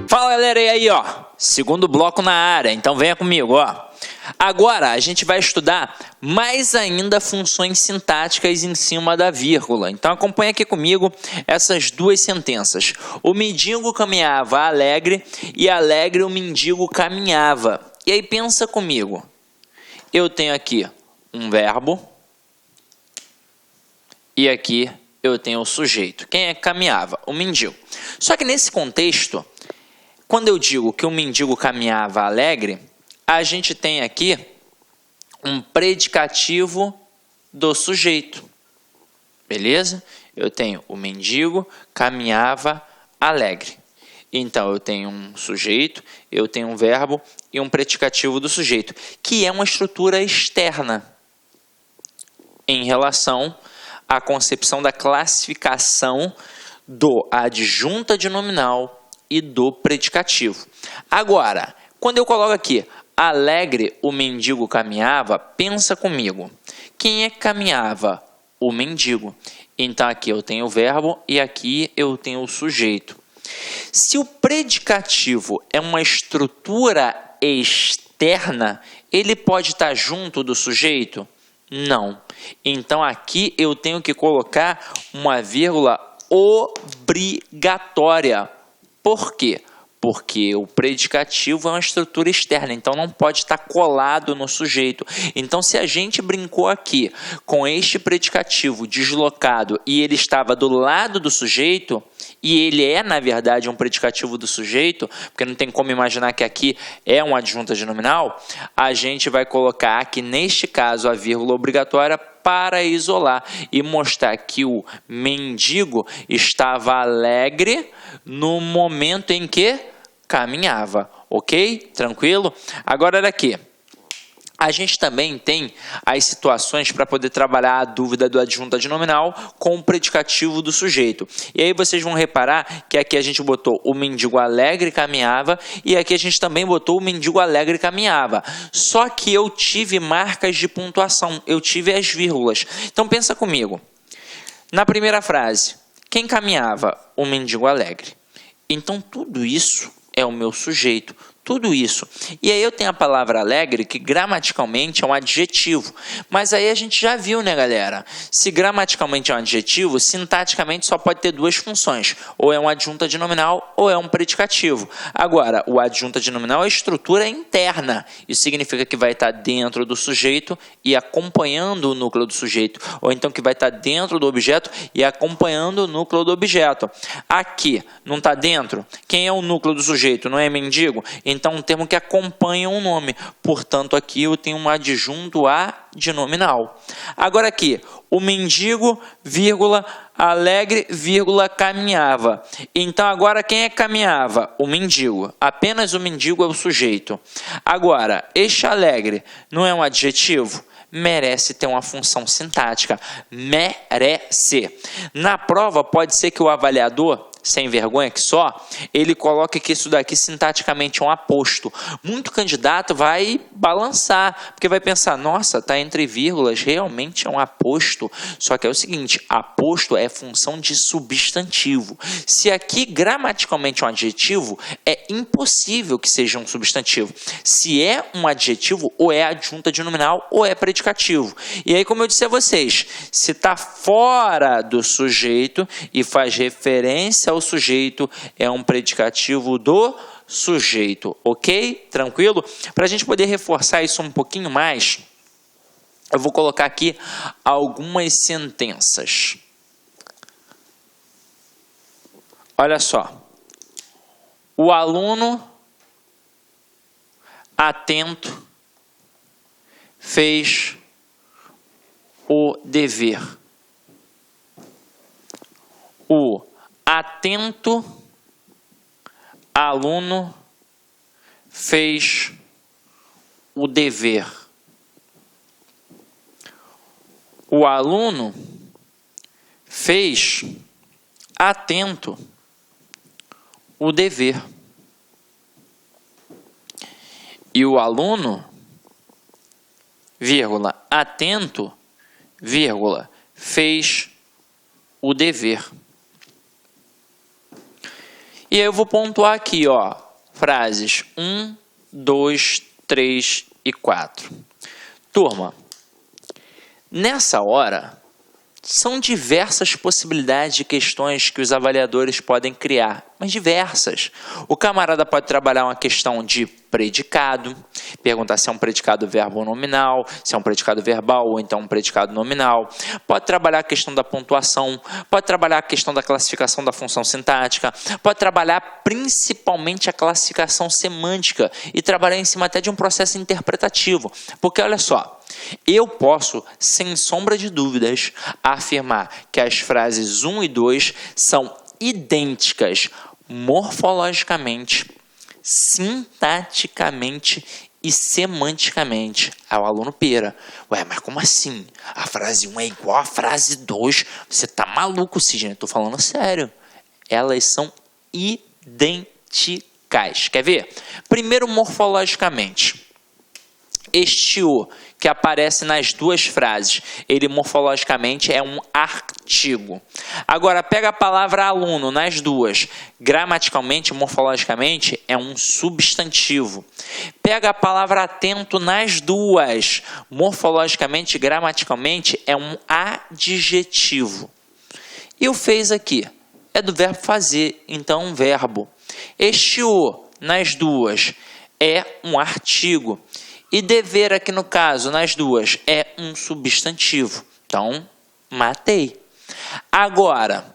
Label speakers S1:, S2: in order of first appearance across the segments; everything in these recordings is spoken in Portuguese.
S1: Fala, galera, e aí, ó, segundo bloco na área, então venha comigo, ó. Agora a gente vai estudar mais ainda funções sintáticas em cima da vírgula. Então acompanha aqui comigo essas duas sentenças. O mendigo caminhava alegre e alegre o mendigo caminhava. E aí pensa comigo. Eu tenho aqui um verbo e aqui eu tenho o sujeito. Quem é que caminhava? O mendigo. Só que nesse contexto, quando eu digo que o mendigo caminhava alegre, a gente tem aqui um predicativo do sujeito. Beleza? Eu tenho o mendigo caminhava alegre. Então, eu tenho um sujeito, eu tenho um verbo e um predicativo do sujeito, que é uma estrutura externa em relação à concepção da classificação do adjunta de nominal e do predicativo. Agora, quando eu coloco aqui alegre o mendigo caminhava, pensa comigo. Quem é que caminhava? O mendigo. Então aqui eu tenho o verbo e aqui eu tenho o sujeito. Se o predicativo é uma estrutura externa, ele pode estar junto do sujeito? Não. Então aqui eu tenho que colocar uma vírgula obrigatória. Por quê? Porque o predicativo é uma estrutura externa, então não pode estar colado no sujeito. Então, se a gente brincou aqui com este predicativo deslocado e ele estava do lado do sujeito, e ele é, na verdade, um predicativo do sujeito, porque não tem como imaginar que aqui é um adjunta de nominal, a gente vai colocar aqui, neste caso, a vírgula obrigatória para isolar e mostrar que o mendigo estava alegre no momento em que caminhava, ok? Tranquilo? Agora daqui. A gente também tem as situações para poder trabalhar a dúvida do adjunta de nominal com o predicativo do sujeito. E aí vocês vão reparar que aqui a gente botou o mendigo alegre caminhava e aqui a gente também botou o mendigo alegre caminhava. Só que eu tive marcas de pontuação, eu tive as vírgulas. Então pensa comigo. Na primeira frase, quem caminhava? O mendigo alegre. Então tudo isso é o meu sujeito. Tudo isso. E aí eu tenho a palavra alegre, que gramaticalmente é um adjetivo. Mas aí a gente já viu, né, galera? Se gramaticalmente é um adjetivo, sintaticamente só pode ter duas funções. Ou é um adjunta de nominal, ou é um predicativo. Agora, o adjunta de nominal é estrutura interna. Isso significa que vai estar dentro do sujeito e acompanhando o núcleo do sujeito. Ou então que vai estar dentro do objeto e acompanhando o núcleo do objeto. Aqui, não está dentro? Quem é o núcleo do sujeito? Não é mendigo? Então, um termo que acompanha um nome. Portanto, aqui eu tenho um adjunto a de nominal. Agora aqui, o mendigo, vírgula, alegre, vírgula, caminhava. Então, agora quem é que caminhava? O mendigo. Apenas o mendigo é o sujeito. Agora, este alegre não é um adjetivo? Merece ter uma função sintática. Merece. Na prova, pode ser que o avaliador, sem vergonha que só, ele coloca que isso daqui sintaticamente é um aposto. Muito candidato vai balançar, porque vai pensar, nossa, está entre vírgulas, realmente é um aposto. Só que é o seguinte, aposto é função de substantivo. Se aqui gramaticalmente é um adjetivo, é impossível que seja um substantivo. Se é um adjetivo, ou é adjunta de nominal, ou é predicativo. E aí, como eu disse a vocês, se está fora do sujeito e faz referência ao sujeito, é um predicativo do sujeito, ok? Tranquilo? Para a gente poder reforçar isso um pouquinho mais, eu vou colocar aqui algumas sentenças. Olha só. O aluno atento fez o dever. O atento aluno fez o dever. O aluno fez atento o dever. E o aluno, vírgula, atento, vírgula, fez o dever. E aí eu vou pontuar aqui, ó, frases 1, 2, 3 e 4. Turma, nessa hora, são diversas possibilidades de questões que os avaliadores podem criar, mas diversas. O camarada pode trabalhar uma questão de predicado, perguntar se é um predicado verbo ou nominal, se é um predicado verbal ou então um predicado nominal. Pode trabalhar a questão da pontuação, pode trabalhar a questão da classificação da função sintática, pode trabalhar principalmente a classificação semântica e trabalhar em cima até de um processo interpretativo. Porque olha só, eu posso, sem sombra de dúvidas, afirmar que as frases 1 e 2 são idênticas morfologicamente, sintaticamente e semanticamente ao aluno Pera. Ué, mas como assim? A frase 1 é igual à frase 2? Você tá maluco, Sidney? Eu tô falando sério. Elas são idênticas. Quer ver? Primeiro, morfologicamente. Este O, que aparece nas duas frases, ele morfologicamente é um artigo. Agora, pega a palavra aluno nas duas, gramaticalmente, morfologicamente, é um substantivo. Pega a palavra atento nas duas, morfologicamente, gramaticalmente, é um adjetivo. E o fez aqui é do verbo fazer, então um verbo. Este O nas duas é um artigo. E dever aqui no caso, nas duas, é um substantivo. Então, matei. Agora,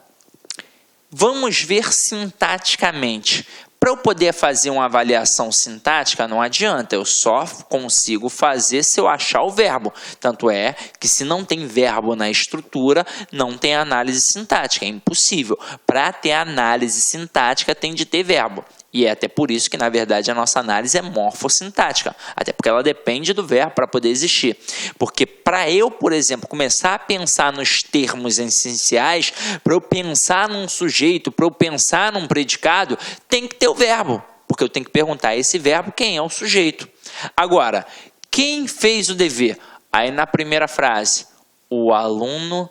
S1: vamos ver sintaticamente. Para eu poder fazer uma avaliação sintática, não adianta, eu só consigo fazer se eu achar o verbo. Tanto é que se não tem verbo na estrutura, não tem análise sintática, é impossível. Para ter análise sintática, tem de ter verbo. E é até por isso que, na verdade, a nossa análise é morfossintática. Até porque ela depende do verbo para poder existir. Porque para eu, por exemplo, começar a pensar nos termos essenciais, para eu pensar num sujeito, para eu pensar num predicado, tem que ter o verbo. Porque eu tenho que perguntar a esse verbo quem é o sujeito. Agora, quem fez o dever? Aí na primeira frase, o aluno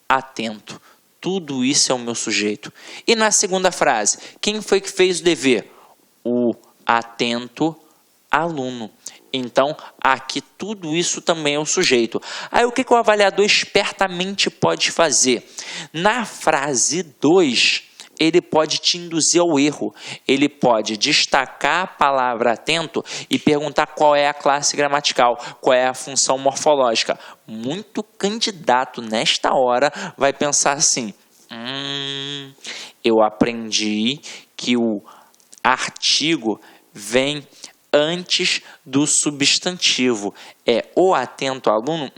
S1: atento. Tudo isso é o meu sujeito. E na segunda frase, quem foi que fez o dever? O atento aluno. Então, aqui tudo isso também é o sujeito. Aí o que o avaliador espertamente pode fazer? Na frase 2, ele pode te induzir ao erro. Ele pode destacar a palavra atento e perguntar qual é a classe gramatical, qual é a função morfológica. Muito candidato nesta hora vai pensar assim: eu aprendi que o artigo vem antes do substantivo. É o atento aluno?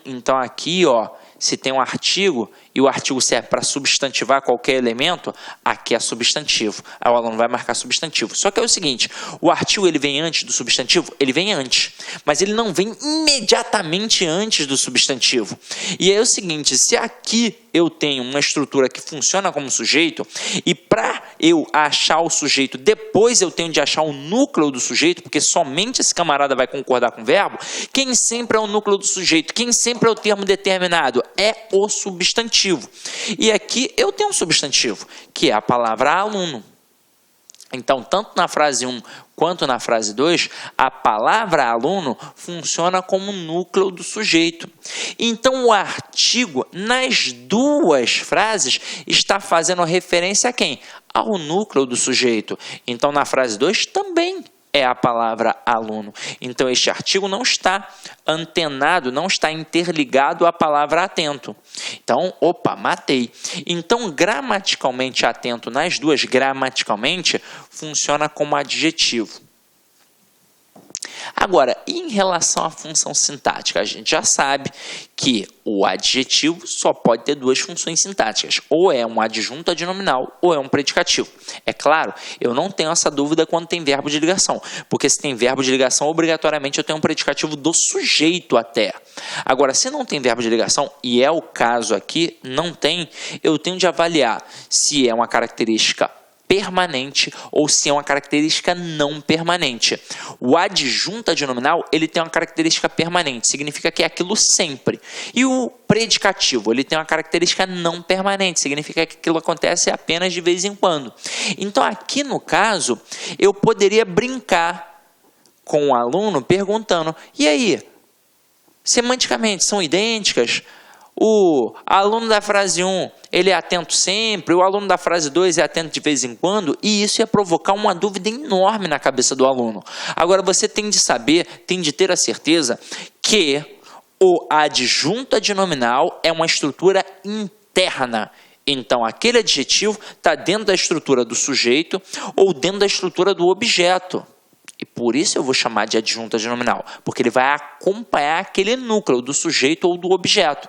S1: Então aqui, ó, se tem um artigo e o artigo serve para substantivar qualquer elemento, aqui é substantivo. Aí o aluno vai marcar substantivo. Só que é o seguinte, o artigo ele vem antes do substantivo? Ele vem antes, mas ele não vem imediatamente antes do substantivo. E aí é o seguinte, se aqui eu tenho uma estrutura que funciona como sujeito, e para eu achar o sujeito, depois eu tenho de achar o núcleo do sujeito, porque somente esse camarada vai concordar com o verbo, quem sempre é o núcleo do sujeito? Quem sempre é o termo determinado? É o substantivo. E aqui eu tenho um substantivo, que é a palavra aluno. Então, tanto na frase 1 quanto na frase 2, a palavra aluno funciona como núcleo do sujeito. Então, o artigo, nas duas frases, está fazendo referência a quem? Ao núcleo do sujeito. Então, na frase 2 também é a palavra aluno. Então, este artigo não está antenado, não está interligado à palavra atento. Então, opa, matei. Então, gramaticalmente atento nas duas, gramaticalmente, funciona como adjetivo. Agora, em relação à função sintática, a gente já sabe que o adjetivo só pode ter duas funções sintáticas, ou é um adjunto adnominal ou é um predicativo. É claro, eu não tenho essa dúvida quando tem verbo de ligação, porque se tem verbo de ligação, obrigatoriamente eu tenho um predicativo do sujeito até. Agora, se não tem verbo de ligação, e é o caso aqui, não tem, eu tenho de avaliar se é uma característica permanente ou se é uma característica não permanente. O adjunto adnominal, ele tem uma característica permanente, significa que é aquilo sempre. E o predicativo, ele tem uma característica não permanente, significa que aquilo acontece apenas de vez em quando. Então, aqui no caso, eu poderia brincar com o aluno perguntando, e aí, semanticamente são idênticas? O aluno da frase 1, ele é atento sempre, o aluno da frase 2 é atento de vez em quando, e isso ia provocar uma dúvida enorme na cabeça do aluno. Agora, você tem de saber, tem de ter a certeza que o adjunto adnominal é uma estrutura interna. Então, aquele adjetivo está dentro da estrutura do sujeito ou dentro da estrutura do objeto. E por isso eu vou chamar de adjunto adnominal, porque ele vai acompanhar aquele núcleo do sujeito ou do objeto.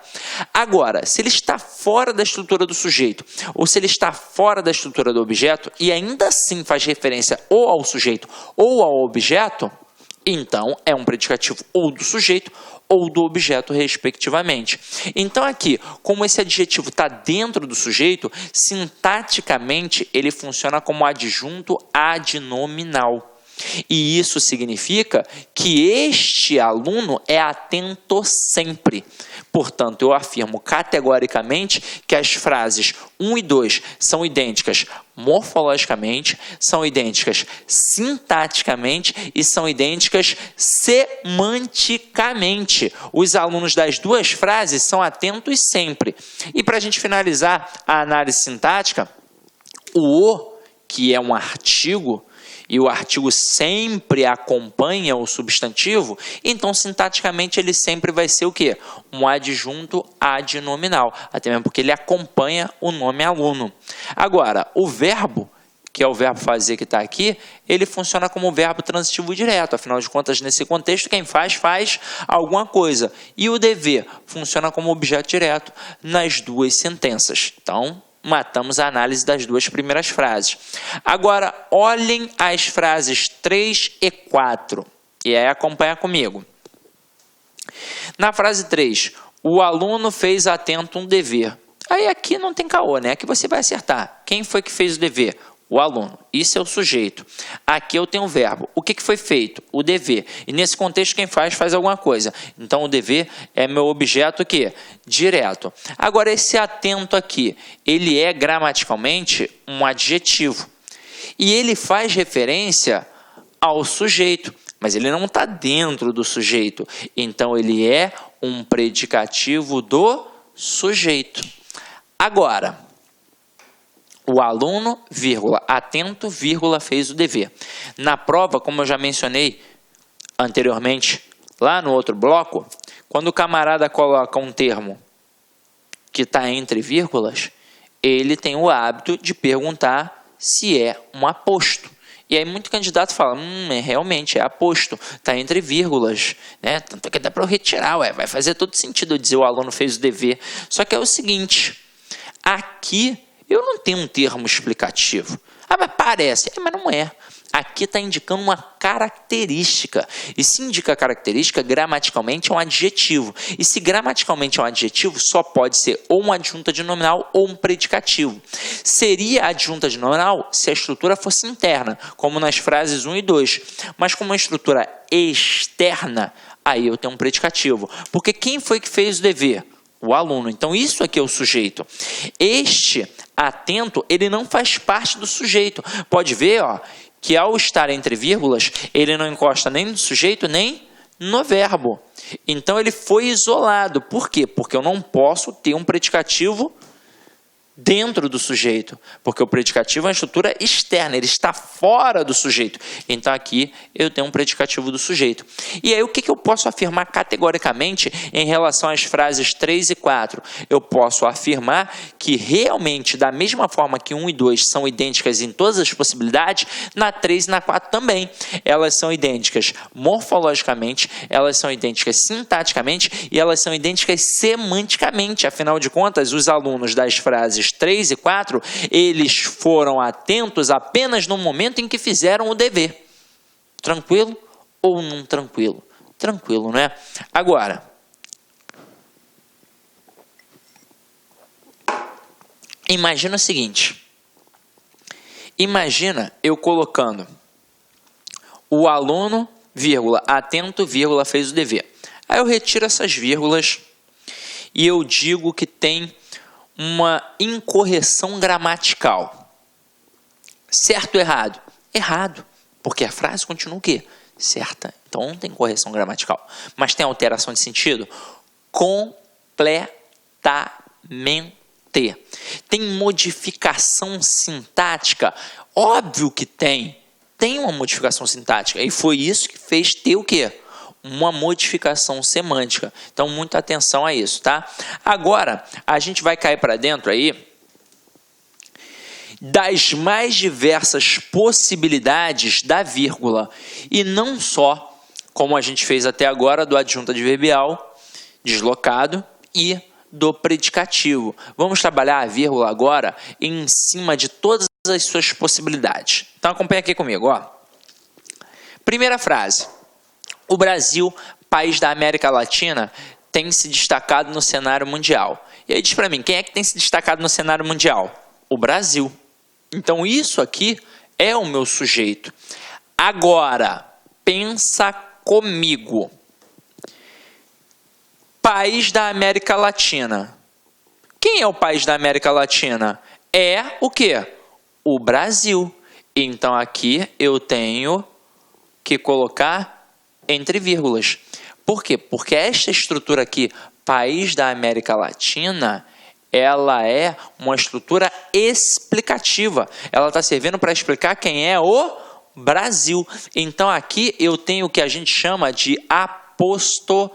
S1: Agora, se ele está fora da estrutura do sujeito, ou se ele está fora da estrutura do objeto, e ainda assim faz referência ou ao sujeito ou ao objeto, então é um predicativo ou do sujeito ou do objeto, respectivamente. Então aqui, como esse adjetivo está dentro do sujeito, sintaticamente ele funciona como adjunto adnominal. E isso significa que este aluno é atento sempre. Portanto, eu afirmo categoricamente que as frases 1 e 2 são idênticas morfologicamente, são idênticas sintaticamente e são idênticas semanticamente. Os alunos das duas frases são atentos sempre. E para a gente finalizar a análise sintática, o que é um artigo, e o artigo sempre acompanha o substantivo, então sintaticamente ele sempre vai ser o quê? Um adjunto adnominal, até mesmo porque ele acompanha o nome aluno. Agora, o verbo, que é o verbo fazer que está aqui, ele funciona como verbo transitivo direto, afinal de contas, nesse contexto, quem faz, faz alguma coisa. E o dever funciona como objeto direto nas duas sentenças. Então, matamos a análise das duas primeiras frases. Agora, olhem as frases 3 e 4. E aí, acompanha comigo. Na frase 3, o aluno fez atento um dever. Aí, aqui não tem caô, né? Aqui você vai acertar. Quem foi que fez o dever? O aluno. Isso é o sujeito. Aqui eu tenho o verbo. O que foi feito? O dever. E nesse contexto, quem faz, faz alguma coisa. Então, o dever é meu objeto quê? Direto. Agora, esse atento aqui, ele é gramaticalmente um adjetivo. E ele faz referência ao sujeito. Mas ele não está dentro do sujeito. Então, ele é um predicativo do sujeito. Agora, o aluno, vírgula, atento, vírgula, fez o dever. Na prova, como eu já mencionei anteriormente, lá no outro bloco, quando o camarada coloca um termo que está entre vírgulas, ele tem o hábito de perguntar se é um aposto. E aí muito candidato fala, realmente é aposto, está entre vírgulas, né? Tanto que dá para eu retirar, vai fazer todo sentido eu dizer o aluno fez o dever. Só que é o seguinte, aqui eu não tenho um termo explicativo. Mas parece. Mas não é. Aqui está indicando uma característica. E se indica característica, gramaticalmente é um adjetivo. E se gramaticalmente é um adjetivo, só pode ser ou um adjunto adnominal ou um predicativo. Seria adjunto adnominal se a estrutura fosse interna, como nas frases 1 e 2. Mas como uma estrutura externa, aí eu tenho um predicativo. Porque quem foi que fez o dever? O aluno. Então, isso aqui é o sujeito. Este atento, ele não faz parte do sujeito. Pode ver, que ao estar entre vírgulas, ele não encosta nem no sujeito, nem no verbo. Então, ele foi isolado. Por quê? Porque eu não posso ter um predicativo dentro do sujeito, porque o predicativo é uma estrutura externa, ele está fora do sujeito. Então, aqui eu tenho um predicativo do sujeito. E aí, o que eu posso afirmar categoricamente em relação às frases 3 e 4? Eu posso afirmar que realmente, da mesma forma que 1 e 2 são idênticas em todas as possibilidades, na 3 e na 4 também. Elas são idênticas morfologicamente, elas são idênticas sintaticamente e elas são idênticas semanticamente. Afinal de contas, os alunos das frases 3 e 4, eles foram atentos apenas no momento em que fizeram o dever. Tranquilo ou não tranquilo? Tranquilo, né? Agora, imagina o seguinte. Imagina eu colocando o aluno, vírgula, atento, vírgula, fez o dever. Aí eu retiro essas vírgulas e eu digo que tem uma incorreção gramatical. Certo ou errado? Errado, porque a frase continua o quê? Certa. Então não tem correção gramatical. Mas tem alteração de sentido? Completamente. Tem modificação sintática? Óbvio que tem. Tem uma modificação sintática. E foi isso que fez ter o quê? Uma modificação semântica. Então, muita atenção a isso, tá? Agora, a gente vai cair para dentro aí das mais diversas possibilidades da vírgula. E não só, como a gente fez até agora, do adjunto adverbial, deslocado e do predicativo. Vamos trabalhar a vírgula agora em cima de todas as suas possibilidades. Então, acompanha aqui comigo, ó. Primeira frase. O Brasil, país da América Latina, tem se destacado no cenário mundial. E aí diz para mim, quem é que tem se destacado no cenário mundial? O Brasil. Então, isso aqui é o meu sujeito. Agora, pensa comigo. País da América Latina. Quem é o país da América Latina? É o quê? O Brasil. Então, aqui eu tenho que colocar entre vírgulas. Por quê? Porque esta estrutura aqui, país da América Latina, ela é uma estrutura explicativa. Ela está servindo para explicar quem é o Brasil. Então, aqui eu tenho o que a gente chama de aposto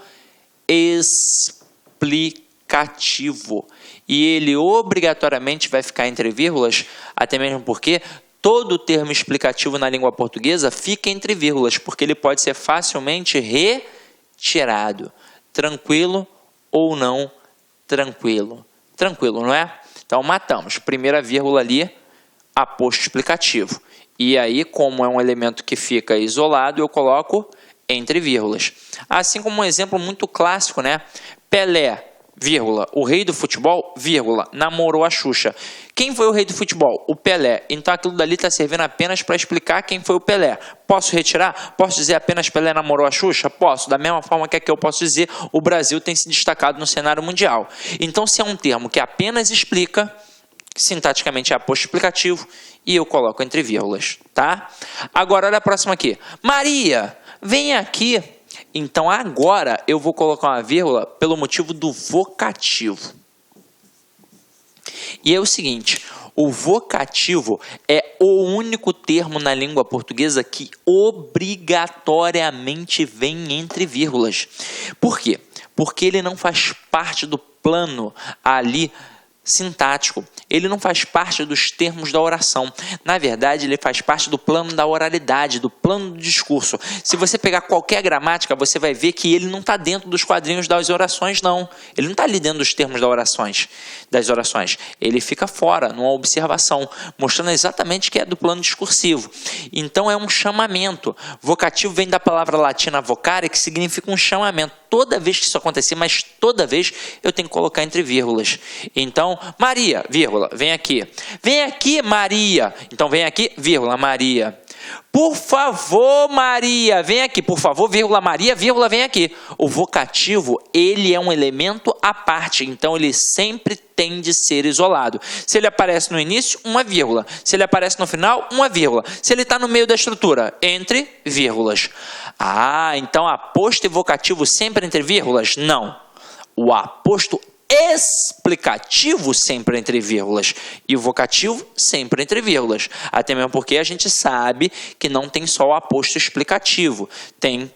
S1: explicativo. E ele obrigatoriamente vai ficar entre vírgulas, até mesmo porque todo termo explicativo na língua portuguesa fica entre vírgulas, porque ele pode ser facilmente retirado. Tranquilo ou não tranquilo? Tranquilo, não é? Então, matamos. Primeira vírgula ali, aposto explicativo. E aí, como é um elemento que fica isolado, eu coloco entre vírgulas. Assim como um exemplo muito clássico, né? Pelé, vírgula, o rei do futebol, vírgula, namorou a Xuxa. Quem foi o rei do futebol? O Pelé. Então aquilo dali está servindo apenas para explicar quem foi o Pelé. Posso retirar? Posso dizer apenas Pelé namorou a Xuxa? Posso. Da mesma forma que aqui eu posso dizer o Brasil tem se destacado no cenário mundial. Então, se é um termo que apenas explica, sintaticamente é aposto explicativo e eu coloco entre vírgulas, tá? Agora, olha a próxima aqui. Maria, vem aqui. Então, agora eu vou colocar uma vírgula pelo motivo do vocativo. E é o seguinte, o vocativo é o único termo na língua portuguesa que obrigatoriamente vem entre vírgulas. Por quê? Porque ele não faz parte do plano ali sintático. Ele não faz parte dos termos da oração. Na verdade, ele faz parte do plano da oralidade, do plano do discurso. Se você pegar qualquer gramática, você vai ver que ele não está dentro dos quadrinhos das orações, não. Ele não está ali dentro dos termos das orações. Ele fica fora, numa observação, mostrando exatamente que é do plano discursivo. Então, é um chamamento. Vocativo vem da palavra latina vocare, que significa um chamamento. Toda vez que isso acontecer, mas toda vez eu tenho que colocar entre vírgulas. Então, Maria, vírgula, vem aqui. Vem aqui, Maria. Então, vem aqui, vírgula, Maria. Por favor, Maria, vem aqui. Por favor, vírgula, Maria, vírgula, vem aqui. O vocativo, ele é um elemento à parte. Então, ele sempre tem de ser isolado. Se ele aparece no início, uma vírgula. Se ele aparece no final, uma vírgula. Se ele está no meio da estrutura, entre vírgulas. Ah, então aposto e vocativo sempre entre vírgulas? Não. O aposto explicativo sempre entre vírgulas e o vocativo sempre entre vírgulas. Até mesmo porque a gente sabe que não tem só o aposto explicativo. Tem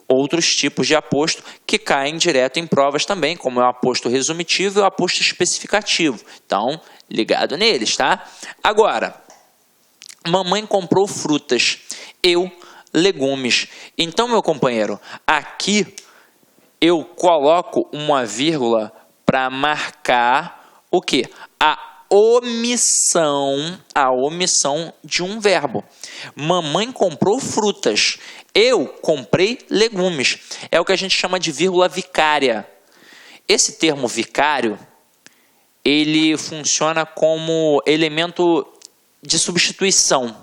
S1: outros tipos de aposto que caem direto em provas também, como é o aposto resumitivo e o aposto especificativo. Então, ligado neles, tá? Agora, mamãe comprou frutas, eu legumes. Então, meu companheiro, aqui eu coloco uma vírgula para marcar o quê? A omissão de um verbo. Mamãe comprou frutas, eu comprei legumes. É o que a gente chama de vírgula vicária. Esse termo vicário, ele funciona como elemento de substituição.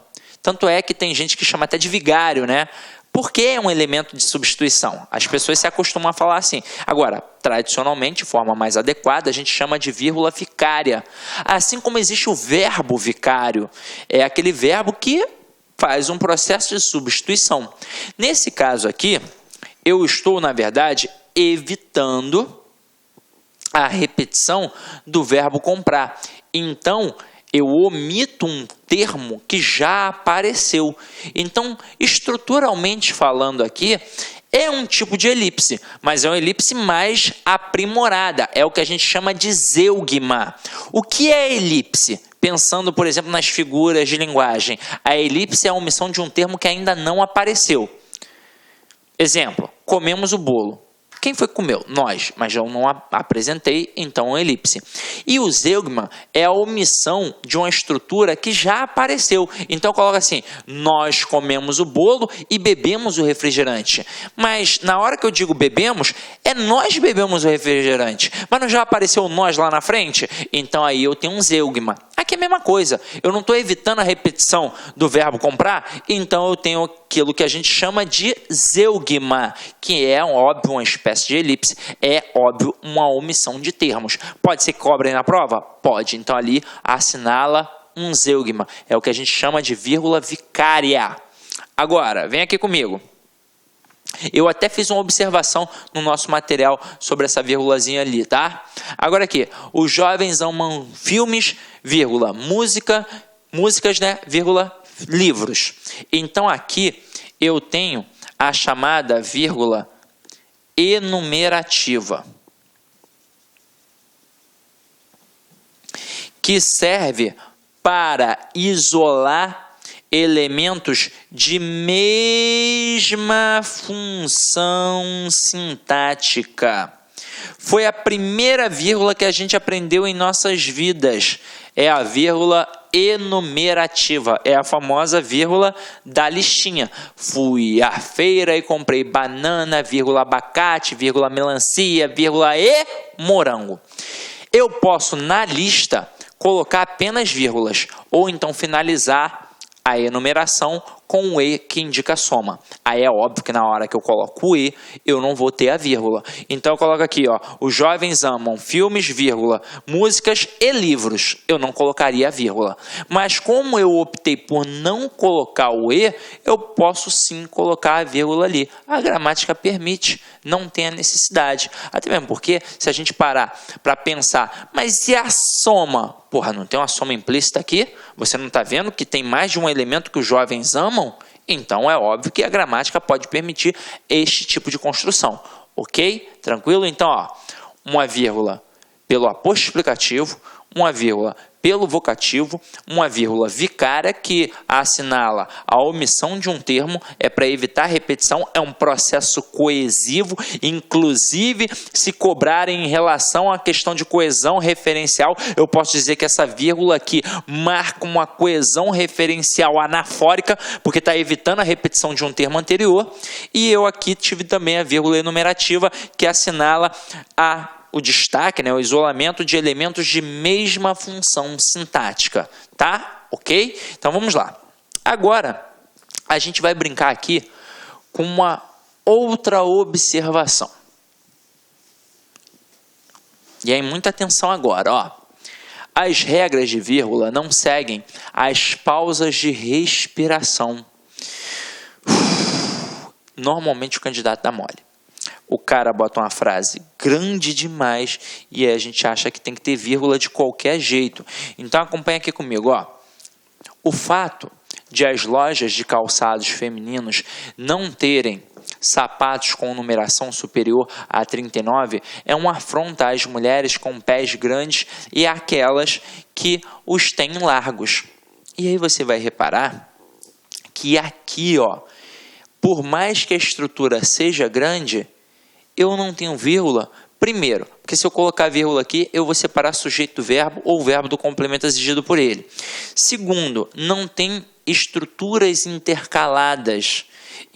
S1: Tanto é que tem gente que chama até de vigário, né? Por que é um elemento de substituição? As pessoas se acostumam a falar assim. Agora, tradicionalmente, de forma mais adequada, a gente chama de vírgula vicária. Assim como existe o verbo vicário, é aquele verbo que faz um processo de substituição. Nesse caso aqui, eu estou, na verdade, evitando a repetição do verbo comprar. Então, eu omito um termo que já apareceu. Então, estruturalmente falando aqui, é um tipo de elipse, mas é uma elipse mais aprimorada. É o que a gente chama de zeugma. O que é elipse? Pensando, por exemplo, nas figuras de linguagem. A elipse é a omissão de um termo que ainda não apareceu. Exemplo, comemos o bolo. Quem foi que comeu? Nós, mas eu não apresentei, então é uma elipse. E o zeugma é a omissão de uma estrutura que já apareceu. Então coloca assim, nós comemos o bolo e bebemos o refrigerante. Mas na hora que eu digo bebemos, é nós bebemos o refrigerante. Mas não já apareceu nós lá na frente? Então aí eu tenho um zeugma. Aqui é a mesma coisa. Eu não estou evitando a repetição do verbo comprar, então eu tenho aquilo que a gente chama de zeugma, que é, óbvio, uma espécie de elipse, é, óbvio, uma omissão de termos. Pode ser que cobrem na prova? Pode. Então ali assinala um zeugma. É o que a gente chama de vírgula vicária. Agora, vem aqui comigo. Eu até fiz uma observação no nosso material sobre essa vírgulazinha ali, tá? Agora aqui, os jovens amam filmes, vírgula, músicas, né, vírgula, livros. Então aqui eu tenho a chamada vírgula enumerativa, que serve para isolar elementos de mesma função sintática. Foi a primeira vírgula que a gente aprendeu em nossas vidas. É a vírgula enumerativa. É a famosa vírgula da listinha. Fui à feira e comprei banana, vírgula abacate, vírgula melancia, vírgula e morango. Eu posso, na lista, colocar apenas vírgulas, ou então finalizar a enumeração com o E que indica a soma. Aí é óbvio que na hora que eu coloco o E, eu não vou ter a vírgula. Então eu coloco aqui, ó, os jovens amam filmes, vírgula, músicas e livros. Eu não colocaria a vírgula. Mas como eu optei por não colocar o E, eu posso sim colocar a vírgula ali. A gramática permite, não tem a necessidade. Até mesmo porque, se a gente parar para pensar, mas e a soma? Porra, não tem uma soma implícita aqui? Você não está vendo que tem mais de um elemento que os jovens amam? Então é óbvio que a gramática pode permitir este tipo de construção. Ok? Tranquilo? Então, ó, uma vírgula pelo aposto explicativo, uma vírgula pelo vocativo, uma vírgula vicária que assinala a omissão de um termo, é para evitar repetição, é um processo coesivo, inclusive se cobrarem em relação à questão de coesão referencial, eu posso dizer que essa vírgula aqui marca uma coesão referencial anafórica, porque está evitando a repetição de um termo anterior, e eu aqui tive também a vírgula enumerativa que assinala o destaque, né, o isolamento de elementos de mesma função sintática, tá? Ok? Então vamos lá. Agora, a gente vai brincar aqui com uma outra observação. E aí, muita atenção agora, ó. As regras de vírgula não seguem as pausas de respiração. Normalmente o candidato dá mole. O cara bota uma frase grande demais e aí a gente acha que tem que ter vírgula de qualquer jeito. Então acompanha aqui comigo, ó. O fato de as lojas de calçados femininos não terem sapatos com numeração superior a 39 é uma afronta às mulheres com pés grandes e àquelas que os têm largos. E aí você vai reparar que aqui, ó, por mais que a estrutura seja grande, eu não tenho vírgula. Primeiro, porque se eu colocar vírgula aqui, eu vou separar sujeito do verbo ou o verbo do complemento exigido por ele. Segundo, não tem estruturas intercaladas.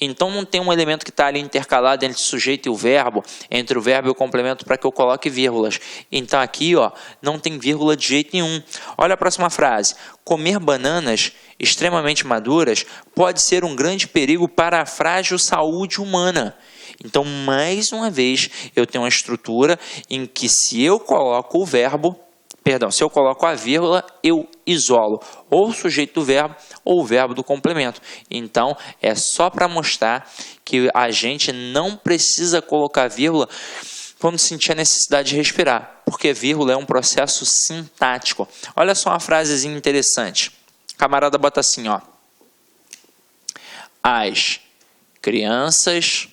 S1: Então não tem um elemento que está ali intercalado entre o sujeito e o verbo, entre o verbo e o complemento para que eu coloque vírgulas. Então aqui, ó, não tem vírgula de jeito nenhum. Olha a próxima frase. Comer bananas extremamente maduras pode ser um grande perigo para a frágil saúde humana. Então, mais uma vez, eu tenho uma estrutura em que se eu coloco o verbo, se eu coloco a vírgula, eu isolo ou o sujeito do verbo ou o verbo do complemento. Então, é só para mostrar que a gente não precisa colocar vírgula quando sentir a necessidade de respirar, porque vírgula é um processo sintático. Olha só uma frasezinha interessante. O camarada bota assim, ó. As crianças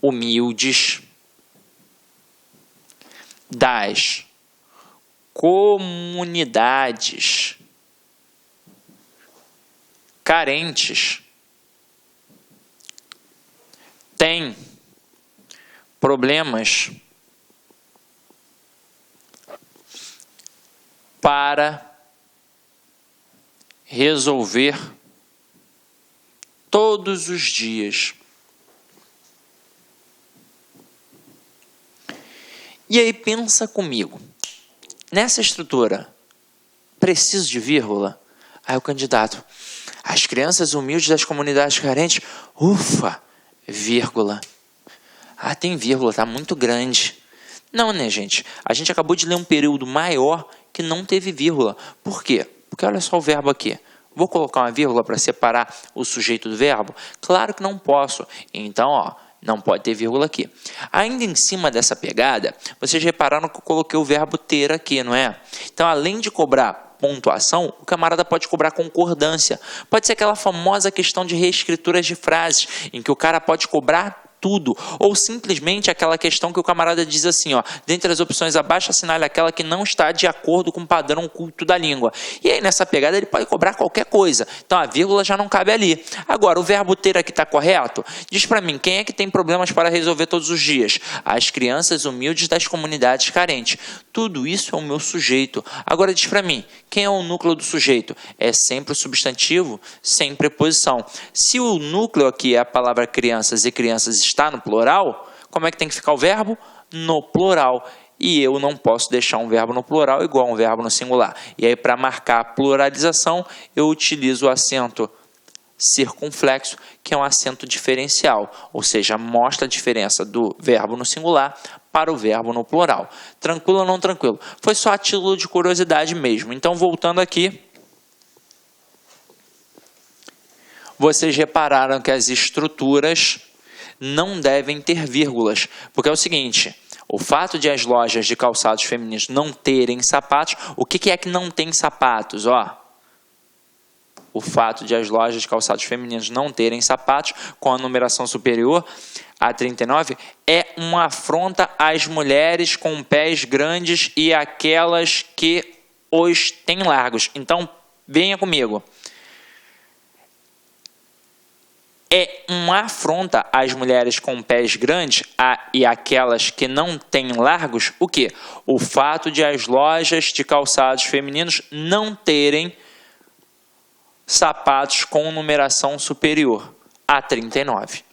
S1: humildes das comunidades carentes têm problemas para resolver todos os dias. E aí pensa comigo, nessa estrutura, preciso de vírgula? Aí o candidato, as crianças humildes das comunidades carentes, ufa, vírgula. Ah, tem vírgula, tá muito grande. Não, né, gente? A gente acabou de ler um período maior que não teve vírgula. Por quê? Porque olha só o verbo aqui. Vou colocar uma vírgula para separar o sujeito do verbo? Claro que não posso. Então, ó, não pode ter vírgula aqui. Ainda em cima dessa pegada, vocês repararam que eu coloquei o verbo ter aqui, não é? Então, além de cobrar pontuação, o camarada pode cobrar concordância. Pode ser aquela famosa questão de reescrituras de frases, em que o cara pode cobrar tudo, ou simplesmente aquela questão que o camarada diz assim, ó, dentre as opções abaixo, assinale aquela que não está de acordo com o padrão culto da língua. E aí, nessa pegada, ele pode cobrar qualquer coisa. Então, a vírgula já não cabe ali. Agora, o verbo ter aqui está correto? Diz para mim, quem é que tem problemas para resolver todos os dias? As crianças humildes das comunidades carentes. Tudo isso é o meu sujeito. Agora, diz para mim, quem é o núcleo do sujeito? É sempre o substantivo, sem preposição. Se o núcleo aqui é a palavra crianças e crianças está no plural, como é que tem que ficar o verbo? No plural. E eu não posso deixar um verbo no plural igual a um verbo no singular. E aí, para marcar a pluralização, eu utilizo o acento circunflexo, que é um acento diferencial, ou seja, mostra a diferença do verbo no singular para o verbo no plural. Tranquilo ou não tranquilo? Foi só a título de curiosidade mesmo. Então, voltando aqui, vocês repararam que as estruturas não devem ter vírgulas, porque é o seguinte, o fato de as lojas de calçados femininos não terem sapatos, o que é que não tem sapatos? Ó, o fato de as lojas de calçados femininos não terem sapatos, com a numeração superior a 39, é uma afronta às mulheres com pés grandes e aquelas que os têm largos. Então, venha comigo. É uma afronta às mulheres com pés grandes e aquelas que não têm largos, o quê? O fato de as lojas de calçados femininos não terem sapatos com numeração superior a 39.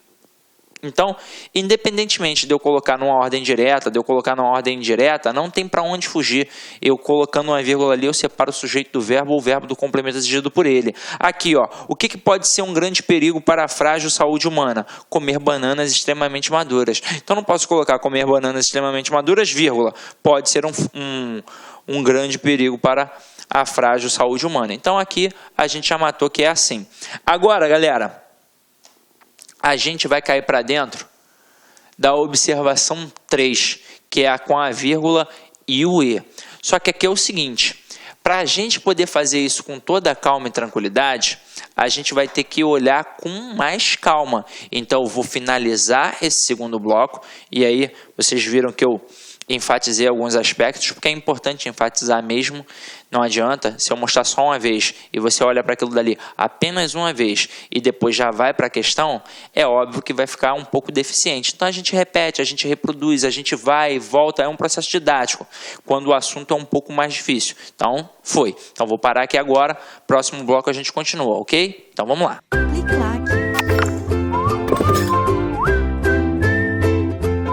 S1: Então, independentemente de eu colocar numa ordem direta, de eu colocar numa ordem indireta, não tem para onde fugir. Eu colocando uma vírgula ali, eu separo o sujeito do verbo ou o verbo do complemento exigido por ele. Aqui, ó, o que pode ser um grande perigo para a frágil saúde humana? Comer bananas extremamente maduras. Então, não posso colocar comer bananas extremamente maduras, vírgula. Pode ser um grande perigo para a frágil saúde humana. Então, aqui a gente já matou que é assim. Agora, galera, a gente vai cair para dentro da observação 3, que é a com a vírgula e o E. Só que aqui é o seguinte, para a gente poder fazer isso com toda a calma e tranquilidade, a gente vai ter que olhar com mais calma. Então, eu vou finalizar esse segundo bloco, e aí vocês viram que eu enfatizei alguns aspectos, porque é importante enfatizar mesmo. Não adianta, se eu mostrar só uma vez e você olha para aquilo dali apenas uma vez e depois já vai para a questão, é óbvio que vai ficar um pouco deficiente. Então a gente repete, a gente reproduz, a gente vai e volta, é um processo didático, quando o assunto é um pouco mais difícil. Então, foi. Então vou parar aqui agora, próximo bloco a gente continua, ok? Então vamos lá.